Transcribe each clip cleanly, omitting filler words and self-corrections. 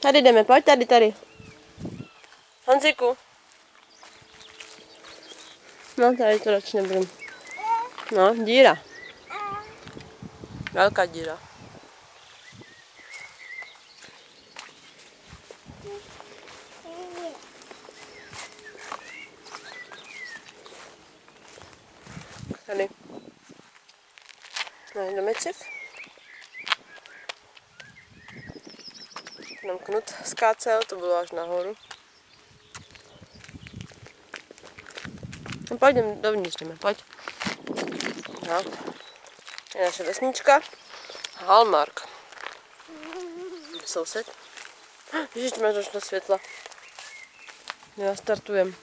Tady jdeme, pojď, tady. Honziku. No, tady to radši nebudem. No, díra. Velká díra. Tady. No, domeček. Tam Knut skácel, to bylo až nahoru. No, pojď, dovnitř jdeme, pojď. No. Je naše vesnička. Hallmark. Soused. Ježiš, máš došlo světla. Já startujem.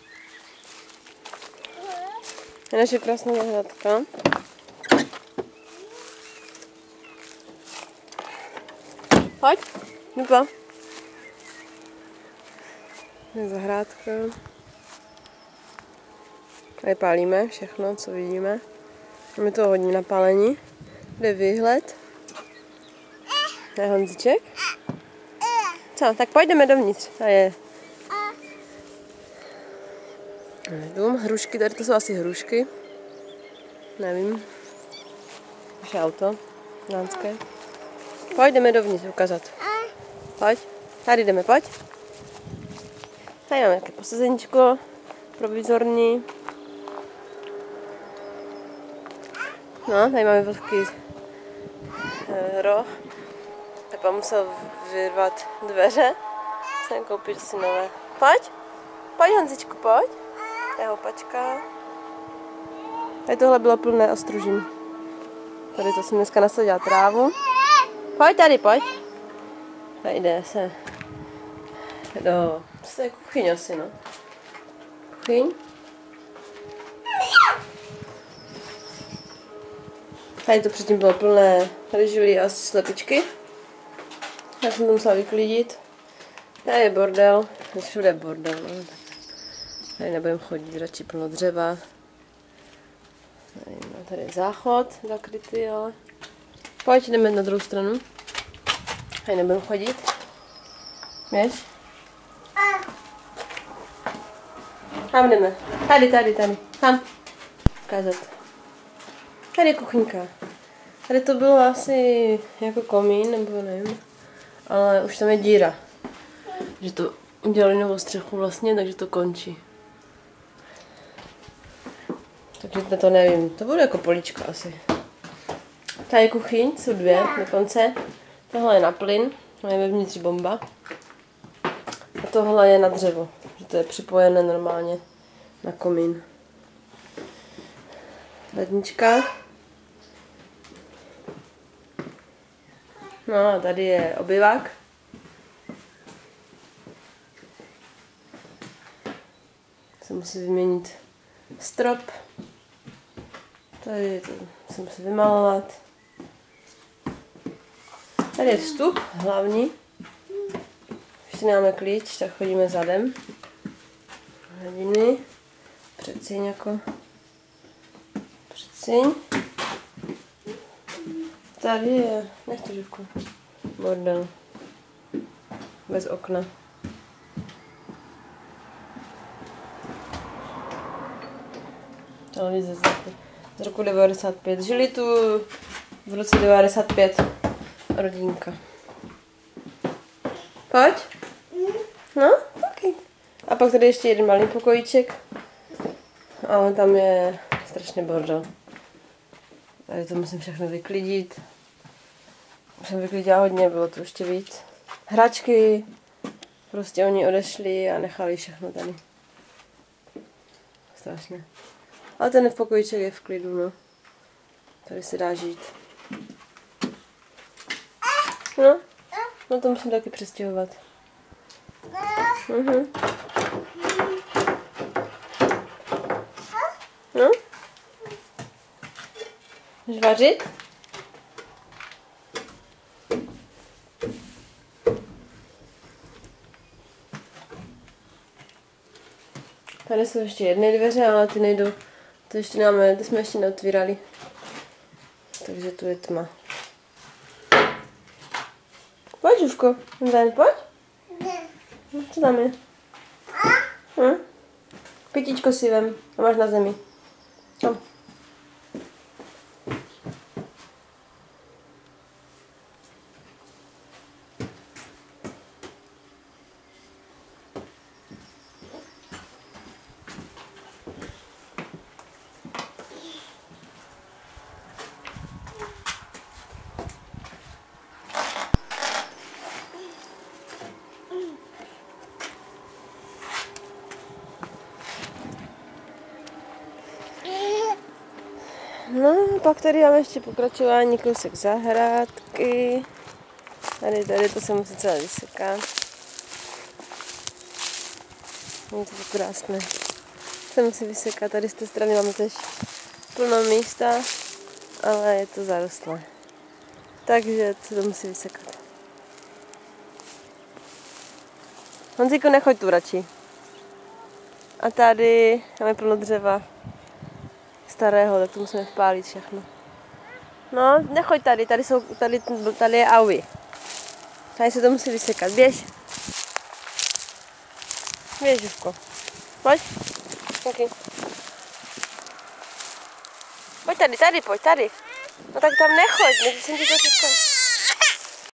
Je naše krásná zahradka. Pojď, Nupa. Je zahrádka. Tady pálíme všechno, co vidíme. Máme to hodně napálení. Kde výhled. Je Honziček. Co, tak pojďme dovnitř. Tady je. Dům, hrušky, tady to jsou asi hrušky. Nevím. Naše auto. Dánské. Pojďme dovnitř ukázat. Pojď. Tady jdeme, pojď. Tady máme nějaké posazeníčko provizorní. No, tady máme velký roh. Pepa musel vyrvat dveře. Jsem koupit si nové. Pojď. Pojď, Honzičku, pojď. To je hopačka. Tady tohle bylo plné ostružin. Tady to jsem dneska nasadila trávu. Pojď tady, pojď. Tady jde se do... To je kuchyň asi, no. Kuchyň. Tady to předtím bylo plné ryžulí a slepičky. Já jsem to musela vyklidit. Tady je bordel. Všude je bordel, no. Tady nebudeme chodit, radši plno dřeva. Tady je záchod zakrytý, ale... Pojď, jdeme na druhou stranu. Tady nebudeme chodit. Víš? Tam jdeme. Tady. Tam. Ukázat. Tady je kuchyňka. Tady to bylo asi jako komín, nebo nevím. Ale už tam je díra. Že to udělali novou střechu vlastně, takže to končí. Takže to nevím. To bude jako políčka asi. Tady je kuchyň, jsou dvě dokonce. Tohle je na plyn, je vevnitř bomba. A tohle je na dřevo, že to je připojené normálně na komín. Lednička. No a tady je obyvák. Se musí vyměnit strop. Tady to se musí vymalovat. Tady je vstup hlavní. Ještě nemáme klíč, tak chodíme zadem. Hladiny. Předsíň jako. Předsíň. Tady je, nech to živku. Bordel. Bez okna. Televize z roku 95. Žili tu v roce 95. Rodinka. Pojď. No, taky. A pak tady ještě jeden malý pokojíček. Ale tam je strašně bordel. Tady to musím všechno vyklidit. Už jsem vyklidila hodně, bylo to ještě víc. Hračky. Prostě oni odešli a nechali všechno tady. Strašně. Ale ten pokojíček je v klidu, no. Tady se dá žít. No to musím taky přestěhovat. No? Můžeš vařit? Tady jsou ještě jedny dveře, ale ty nejdou. To ještě nemáme, ty jsme ještě neotvírali. Takže tu je tma. Pojď, Žuško, ven, pojď. Co tam je? Kytičko si vem a máš na zemi. Tam. No, pak tady máme ještě pokračování, kousek zahrádky. Tady to se musí celé vysekat. Je to krásné. Se musí vysekat, tady z té strany máme tež plno místa, ale je to zarostlé. Takže se to musí vysekat. Honzíku, nechoď tu radši. A tady máme plno dřeva starého, tak to musíme vpálit všechno. No, nechoď tady je aui. Tady se to musí vysekat, běž. Běž, Živko. Pojď. Okay. Pojď tady, pojď tady. No tak tam nechoď, jsem ti to říkal.